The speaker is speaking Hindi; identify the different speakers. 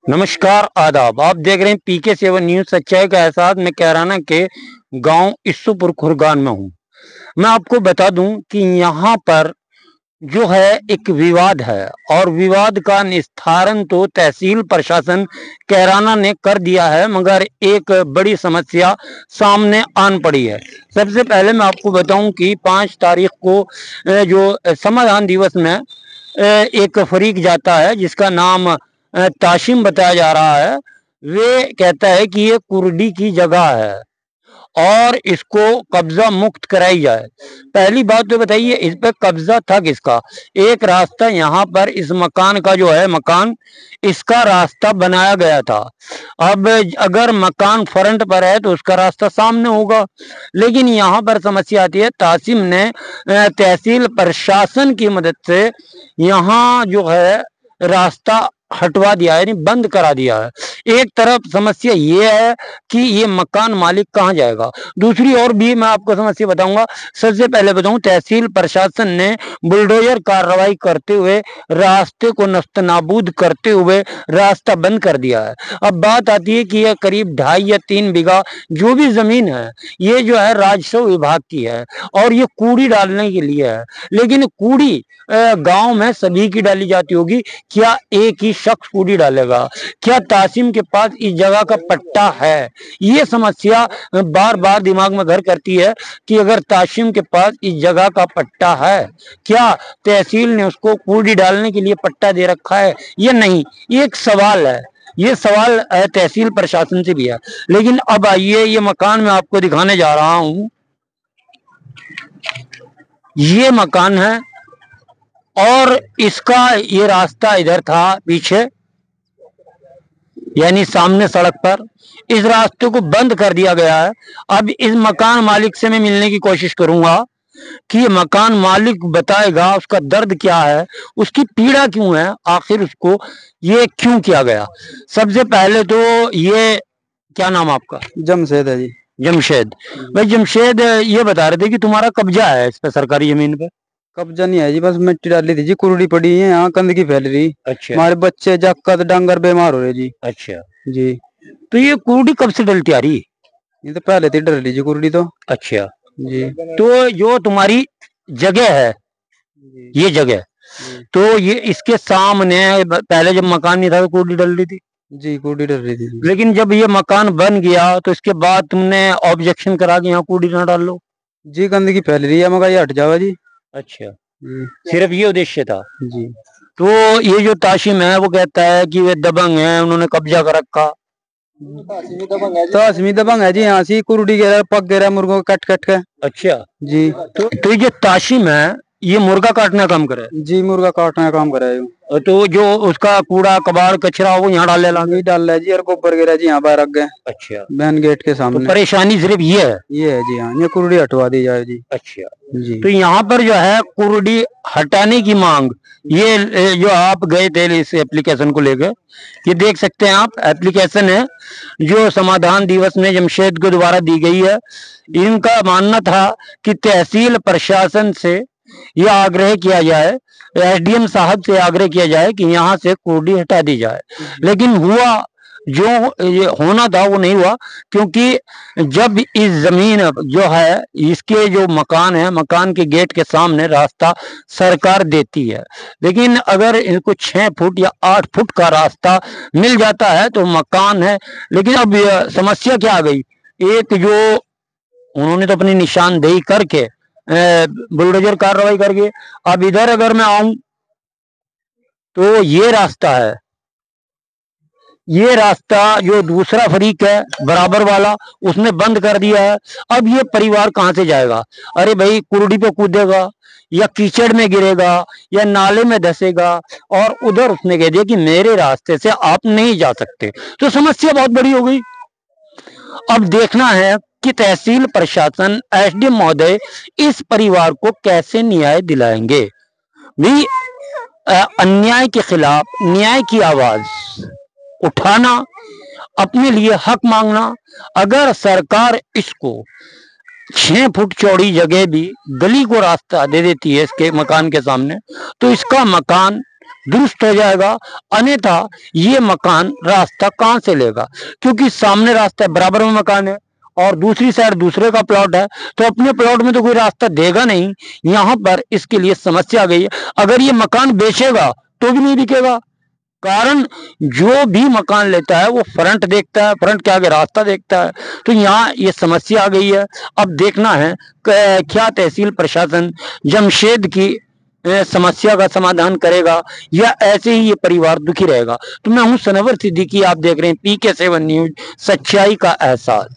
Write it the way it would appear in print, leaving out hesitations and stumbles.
Speaker 1: नमस्कार आदाब। आप देख रहे हैं पीके 7 न्यूज। सच्चाई का एहसास। मैं कैराना के गांव इस्सूपुर खुरगान में हूं। मैं आपको बता दूं कि यहां पर जो है एक विवाद है और विवाद का निस्तारण तो तहसील प्रशासन कैराना ने कर दिया है, मगर एक बड़ी समस्या सामने आन पड़ी है। सबसे पहले मैं आपको बताऊं कि 5 तारीख को जो संविधान दिवस में एक फरीक जाता है जिसका नाम ताशिम बताया जा रहा है। वे कहता है कि ये कुर्डी की जगह है और इसको कब्जा मुक्त कराई जाए। पहली बात तो बताइए, इस पे कब्जा था किसका? एक रास्ता यहाँ पर इस मकान का जो है, मकान इसका रास्ता बनाया गया था। अब अगर मकान फ्रंट पर है तो उसका रास्ता सामने होगा, लेकिन यहाँ पर समस्या आती है। तासिम ने तहसील प्रशासन की मदद से यहाँ जो है रास्ता हटवा दिया है, यानी बंद करा दिया है। एक तरफ समस्या ये है कि ये मकान मालिक कहाँ जाएगा। दूसरी और भी मैं आपको समस्या बताऊंगा। सबसे पहले बताऊं, तहसील प्रशासन ने बुलडोजर कार्रवाई करते हुए रास्ते को नस्तनाबूद करते हुए रास्ता बंद कर दिया है। अब बात आती है कि यह करीब 2.5 या 3 बीघा जो भी जमीन है, ये जो है राजस्व विभाग की है और ये कूड़ी डालने के लिए है। लेकिन कूड़ी गांव में सभी की डाली जाती होगी, क्या एक ही शख्स कूड़ी डालेगा? क्या तासिम के पास इस जगह का पट्टा है? ये समस्या बार बार दिमाग में घर करती है कि अगर तासिम के पास इस जगह का पट्टा है, क्या तहसील ने उसको कूड़ी डालने के लिए पट्टा दे रखा है या नहीं? ये एक सवाल है। ये सवाल तहसील प्रशासन से भी है। लेकिन अब आइए, ये मकान मैं आपको दिखाने जा रहा हूं। ये मकान है और इसका ये रास्ता इधर था पीछे, यानी सामने सड़क पर। इस रास्ते को बंद कर दिया गया है। अब इस मकान मालिक से मैं मिलने की कोशिश करूंगा कि ये मकान मालिक बताएगा उसका दर्द क्या है, उसकी पीड़ा क्यों है, आखिर उसको ये क्यों किया गया। सबसे पहले तो ये, क्या नाम आपका?
Speaker 2: जमशेद है जी।
Speaker 1: जमशेद भाई। जमशेद, ये बता रहे थे कि तुम्हारा कब्जा है इस पे, सरकारी जमीन पे?
Speaker 2: कब्जा नहीं है जी, बस मिट्टी डाली थी जी, कुरुड़ी पड़ी है, यहाँ गंदगी फैल रही।
Speaker 1: अच्छा।
Speaker 2: हमारे बच्चे जक्कत डांगर बीमार हो रहे जी।
Speaker 1: अच्छा,
Speaker 2: जी।
Speaker 1: तो ये कुर्डी कब से डलती आ रही?
Speaker 2: ये तो पहले थी डर लीजिए कुरुड़ी तो।
Speaker 1: अच्छा,
Speaker 2: जी।
Speaker 1: तो जो तुम्हारी जगह है, ये जगह, तो ये इसके सामने पहले जब मकान नहीं था तो कुर्डी डल रही थी?
Speaker 2: जी, कुरुड़ी डर रही थी।
Speaker 1: लेकिन जब ये मकान बन गया तो इसके बाद तुमने ऑब्जेक्शन करा कि यहाँ कुर्डी ना डाल लो?
Speaker 2: जी, गंदगी फैल रही है, मगर ये हट जावा जी।
Speaker 1: अच्छा,
Speaker 2: जी।
Speaker 1: सिर्फ ये उद्देश्य था?
Speaker 2: जी।
Speaker 1: तो ये जो ताशिम है वो कहता है कि वे दबंग हैं, उन्होंने कब्जा कर रखा।
Speaker 2: तो असमी दबंग है जी, यहाँ से कुरुड़ी गिरा, पक गिरा मुर्गों को कट कट के।
Speaker 1: अच्छा,
Speaker 2: जी।
Speaker 1: तो ये जो ताशिम है ये मुर्गा काटना काम करे?
Speaker 2: जी, मुर्गा काटने का काम करे।
Speaker 1: तो जो उसका कूड़ा कबाड़ कचरा वो यहाँ डाल लेला?
Speaker 2: नहीं डाल रहा है जी, और गोबर गिरा जी यहाँ बाहर रख गए।
Speaker 1: अच्छा,
Speaker 2: मैन गेट के
Speaker 1: तो
Speaker 2: सामने।
Speaker 1: परेशानी सिर्फ ये है?
Speaker 2: ये है जी, हाँ, ये कुरुड़ी हटवा दी जाए जी।
Speaker 1: अच्छा,
Speaker 2: जी।
Speaker 1: तो यहाँ पर जो है कुर्डी हटाने की मांग, ये जो आप गए थे इस एप्लीकेशन को लेकर, ये देख सकते हैं आप, एप्लीकेशन है जो समाधान दिवस में जमशेद को दोबारा दी गई है। इनका मानना था कि तहसील प्रशासन से यह आग्रह किया जाए, एसडीएम साहब से आग्रह किया जाए कि यहाँ से कुर्डी हटा दी जाए। लेकिन हुआ जो ये होना था वो नहीं हुआ, क्योंकि जब इस जमीन जो है, इसके जो मकान है, मकान के गेट के सामने रास्ता सरकार देती है। लेकिन अगर इनको 6 फुट या 8 फुट का रास्ता मिल जाता है तो मकान है। लेकिन अब समस्या क्या आ गई, एक जो उन्होंने तो अपनी निशानदेही करके बुलडोजर कार्रवाई करके, अब इधर अगर मैं आऊं तो ये रास्ता है, ये रास्ता जो दूसरा फरीक है बराबर वाला, उसने बंद कर दिया है। अब ये परिवार कहां से जाएगा? अरे भाई, कुर्डी पे कूदेगा या कीचड़ में गिरेगा या नाले में धसेगा, और उधर उसने कह दिया कि मेरे रास्ते से आप नहीं जा सकते, तो समस्या बहुत बड़ी हो गई। अब देखना है कि तहसील प्रशासन, एसडीएम महोदय इस परिवार को कैसे न्याय दिलाएंगे। भी अन्याय के खिलाफ न्याय की आवाज उठाना, अपने लिए हक मांगना। अगर सरकार इसको 6 फुट चौड़ी जगह भी गली को रास्ता दे देती है इसके मकान के सामने, तो इसका मकान दुरुस्त हो जाएगा, अन्यथा ये मकान रास्ता कहां से लेगा, क्योंकि सामने रास्ता है, बराबर में मकान है और दूसरी साइड दूसरे का प्लॉट है, तो अपने प्लॉट में तो कोई रास्ता देगा नहीं। यहां पर इसके लिए समस्या आ गई है। अगर ये मकान बेचेगा तो भी नहीं बिकेगा, कारण जो भी मकान लेता है वो फ्रंट देखता है, फ्रंट के आगे रास्ता देखता है। तो यहाँ ये समस्या आ गई है। अब देखना है क्या तहसील प्रशासन जमशेद की समस्या का समाधान करेगा या ऐसे ही ये परिवार दुखी रहेगा। तो मैं हूं सनवर सिद्दीकी, आप देख रहे हैं PK7 न्यूज, सच्चाई का एहसास।